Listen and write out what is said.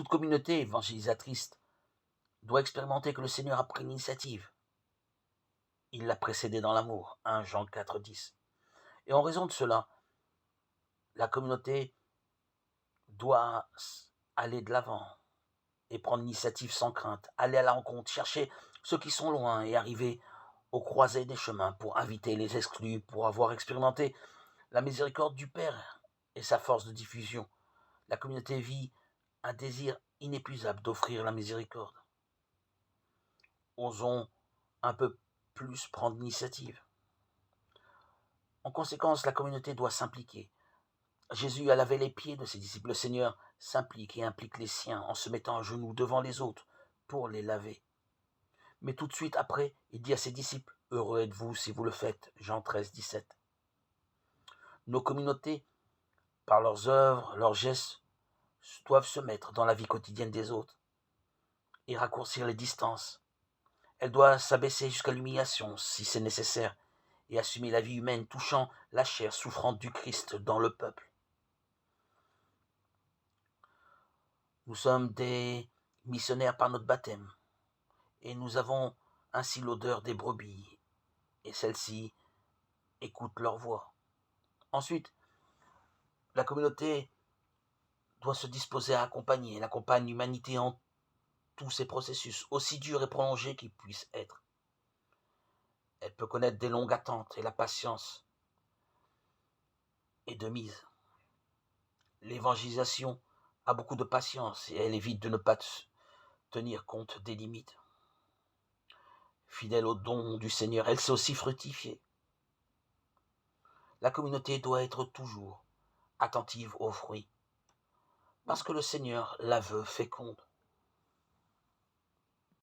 Toute communauté évangélisatrice doit expérimenter que le Seigneur a pris l'initiative. Il l'a précédé dans l'amour, 1 Jean 4,10. Et en raison de cela, la communauté doit aller de l'avant et prendre l'initiative sans crainte, aller à la rencontre, chercher ceux qui sont loin et arriver aux croisées des chemins pour inviter les exclus, pour avoir expérimenté la miséricorde du Père et sa force de diffusion. La communauté vit un désir inépuisable d'offrir la miséricorde. Osons un peu plus prendre l'initiative. En conséquence, la communauté doit s'impliquer. Jésus a lavé les pieds de ses disciples. Le Seigneur s'implique et implique les siens en se mettant à genoux devant les autres pour les laver. Mais tout de suite après, il dit à ses disciples, « Heureux êtes-vous si vous le faites » Jean 13, 17. Nos communautés, par leurs œuvres, leurs gestes, doivent se mettre dans la vie quotidienne des autres et raccourcir les distances. Elle doit s'abaisser jusqu'à l'humiliation, si c'est nécessaire, et assumer la vie humaine touchant la chair souffrante du Christ dans le peuple. Nous sommes des missionnaires par notre baptême, et nous avons ainsi l'odeur des brebis, et celles-ci écoutent leur voix. Ensuite, la communauté doit se disposer à accompagner. Elle accompagne l'humanité en tous ces processus, aussi durs et prolongés qu'ils puissent être. Elle peut connaître des longues attentes et la patience est de mise. L'évangélisation a beaucoup de patience et elle évite de ne pas tenir compte des limites. Fidèle au don du Seigneur, elle sait aussi fructifier. La communauté doit être toujours attentive aux fruits, parce que le Seigneur la veut féconde.